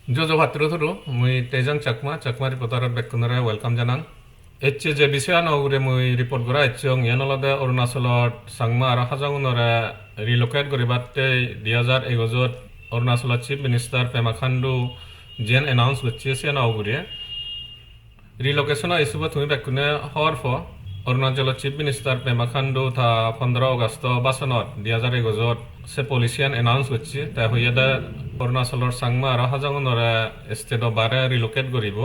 Jojo Hatro Thuru, Mui Tejang Chakma, Chakma reporter Bekunara, welcome Janang. Je Bisian Ogre Mui report Gora, Chong, Yanolada, Arunachal, Sangma, Hajongs, relocate Goribate, Diazar Egozot, Arunachal Chief Minister Pemakhandu, Jen announced with Chesian Augure. Relocation is what we Bekune, Horfo, Arunachal Chief Minister Pemakhandu, Ta 15 August, Basanot, Diazar Egozot, se politician announce করছে তা হইয়া দা অরুণাচলৰ সাংমা আৰু হাজঙৰ ষ্টেটৰ বাৰে ৰিলোকেট কৰিব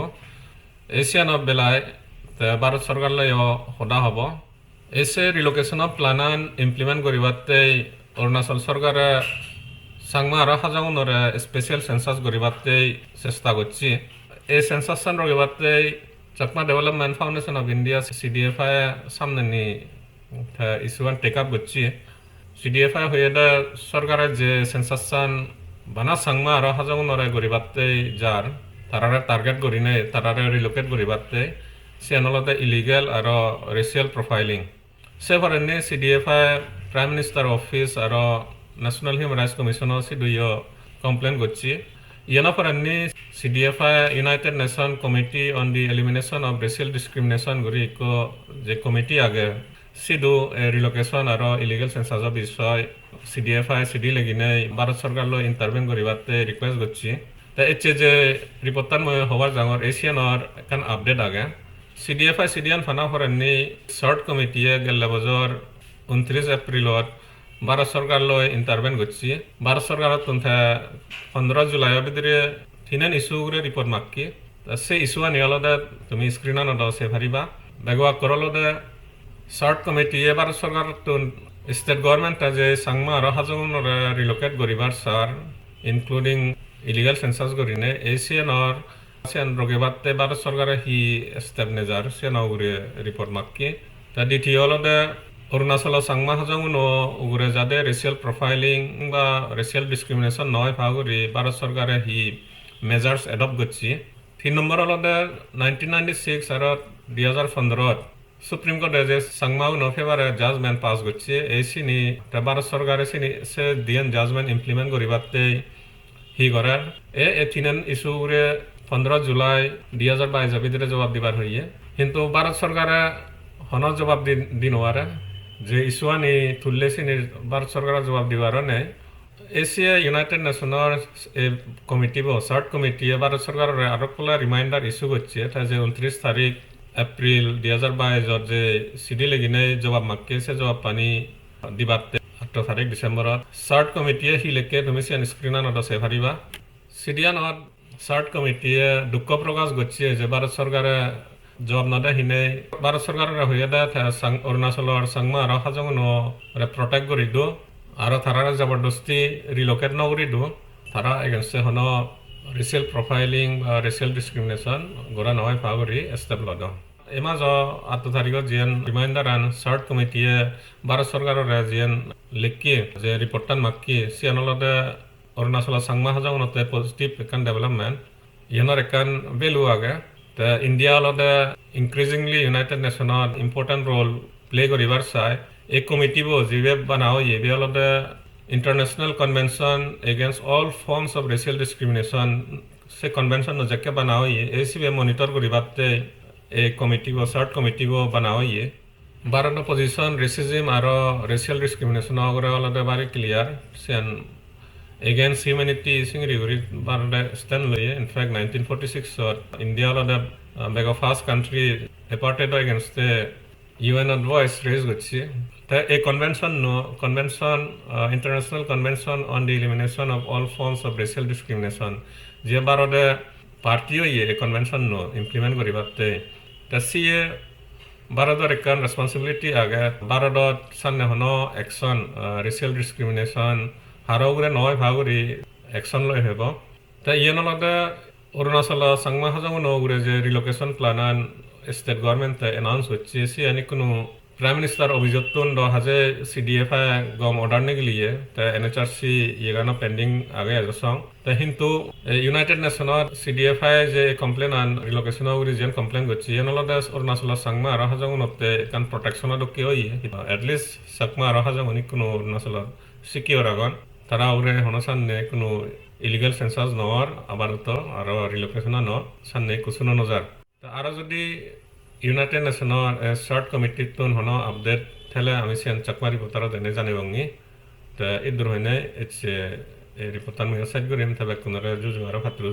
এছিয়ানৰ বেলায় ভাৰত চৰকাৰলৈ সদা হ'ব এছে ৰিলোকেশ্যনৰ প্লান ইমপ্লিমেণ্ট কৰিবাতে অৰুণাচল চৰকাৰে সাংমা আৰু হাজঙৰ স্পেচিয়েল সেন্সাস কৰিবাতে চেষ্টা কৰিছে এই সেন্সাসন কৰিবাতে Chakma development foundation of India CDFI সামনে ইস্যুৱান টেক আপ কৰিছে CDFI হয়ে সরকারের যে সেন্সাসান বানা সাংমা আর হাজঙর গরিবাতে যার তারারে টার্গেট করি নাই তারারে রিলোকেট গরিবাতে সে আনলতে ইলিগেল আর রেশিয়াল প্রোফাইলিং সে ফরেনে CDFI প্রাইম মিনিস্টার অফিস আর ন্যাশনাল হিউম্যান রাইটস কমিশনের সে দুই কমপ্লেন করছি ইয়ানা ফরেনে CDFI United Nation committee on the elimination of racial discrimination গরি যে কমিটি আগে সিডু রিলোকেশন আর ইলিগেল সেন্সাসৰ বিষয় CDFI CD লাগিনে ভাৰত চৰকাৰলৈ ইণ্টাৰভেন কৰিবাতে ৰিকুৱেষ্ট কৰিছি তা এছে যে ৰিপৰ্টাৰ মই হৱাৰ জাঙৰ এছিয়ানৰ এখন আপডেট আগে CDFI CDN ফানা ফৰনি CERD কমিটিয়ে গেল বছৰ 29 এপ্ৰিলত ভাৰত চৰকাৰলৈ ইণ্টাৰভেন কৰিছি ভাৰত চৰকাৰত 15 জুলাইৰ ভিতৰে তিনেন ইস্যুৰে ৰিপৰ্ট মাকি সে ইস্যু আনিয়ালতে তুমি স্ক্ৰিনত নদছে ভাৰিবা বেগৱা কৰলতে CERD Committee ভারত সরকার তো স্টেট গভর্নমেন্ট যে সাংমা আর হাজঙৰ রিলোকেট করিবার সার ইনক্লুডিং ইলিগাল সেন্সাস করিনে এশিয়ানর সেন রগেবাতে ভারত সরকারে হি স্টেপ নেজার সেন উগরে রিপোর্ট মাকি তা দ্বিতীয়লতে অরুণাচল সাংমা হাজং উগরে যাতে রেশিয়াল প্রোফাইলিং বা রেশিয়াল ডিসক্রিমিনেশন নয় ভাগরি ভারত সরকারে হি মেজার্স এডপ্ট করছি 3 নম্বর হলতে 1996 আর 2015 সুপ্রিম কোর্টে যে সাংমাউ নফেবারে জাজমেন্ট পাস করছে এই সিনি ভারত সরকারে সিনি সে দিয়েন জাজমেন্ট ইমপ্লিমেন্ট করিবাতে হি করার এ তিনেন ইস্যুরে 15 জুলাই 2022 ভিতরে জবাব দিবার হইয়ে কিন্তু ভারত সরকারে হনর জবাব দি নোয়ারে যে ইস্যুয়ানি তুললে সিনি ভারত সরকারের জবাব দিবার নেই এশিয়া ইউনাইটেড নেশনের কমিটি CERD কমিটি ভারত সরকারের আরো কলা রিমাইন্ডার ইস্যু করছে যে 29 তারিখ এপ্রিল 2022 যে সিডি লাগিনে জবাব মাকে সে জবাব পানি দিবাতে 8 তারিখ ডিসেম্বরত CERD কমিটিয়ে হিলেকে তুমি সিয়ান স্ক্রিনা নদছে ভারিবা সিডিয়ানত CERD কমিটিয়ে দুঃখ প্রকাশ করছে যে ভারত সরকারে জবাব নদে হিনে ভারত সরকারের হয়ে দে অরুণাচলের সাংমা আর হাজং প্রটেক্ট করি দো আর তারা জবরদস্তি রিলোকেট নকরি দো তারা এগেনস্টে হন রেশিয়াল প্রোফাইলিং বা রেশিয়াল ডিসক্রিমিনেশন গোরা নহয় ভাগরি এস্টেপ লদ এমাজ 8 তারিখত জিয়ান রিমাইন্ডার আন CERD কমিটিয়ে ভারত সরকারের জিয়ান লিখি যে রিপোর্টান মাকি সিয়ানলতে অরুণাচল সাংমা হাজংতে পজিটিভ একান ডেভেলপমেন্ট ইয়ানোর একান ভ্যালু আগে তে ইন্ডিয়া অলতে ইনক্রিজিংলি ইউনাইটেড নেশনত ইম্পর্টেন্ট রোল প্লে করিবার চাই এই কমিটি জিবে বানাও ইয়ে অলতে International Convention Against All Forms of Racial Discrimination से कन्वेंशन न जके बनाओ ये ऐसी वे मॉनिटर करिबाते ए कमिटी वो CERD कमिटी वो बनाओ ये भारत न पोजीशन रेसिज्म आरो रेशियल डिस्क्रिमिनेशन वगैरह वाला दे बारे क्लियर सेन अगेंस्ट ह्यूमैनिटी सिंगरी गरी भारत स्टैंड लिए in fact 1946 और इंडिया वाला दे बैग of first country apartheid against the UN advice raise गच्छी a convention international convention on the elimination of all forms of racial discrimination je barode partiyo ye convention no implement koribatte ta sie barodor ekan responsibility age barodot sanne hono action racial discrimination harogre noy bhagori action loi hebo ta yenolode Arunachal Sangma Hajong নগরে যে relocation plan state government announce হচ্ছে সে আনি কোনো prime minister अभिजोत्तन हाजे CDFI गम order ने लिए ते NHRC ये गाना पेंडिंग आगे आजसों ते हिंतु यूनाइटेड नेशन CDFI जे कंप्लेन आन रिलोकेशन ओरिजिन कंप्लेन गछि एनलदा अरुणाचल सांगमा आरो हाजं नते कान प्रोटेक्शन दो के होई एटलिस्ट सकमा आरो हाजं नि कुनो अरुणाचल सिकियोर आगन তারা ওরে হন সামনে কোনো ইলিগাল সেন্সাস নওয়ার আবার তো আরো রিলোকেশন ন সামনে কুসুনো নজার আরো যদি ইউনাইটেড নেশনের সার্ট কমিটি তুন হন আপডেট থেলে আমি সেন চাকমারি পতার দেনে জানি বঙ্গি তা ইদুর হইনে ইটস রিপোর্টার মিয়া সাইড করিম তবে কোনরে জুজু আরো ফাতরু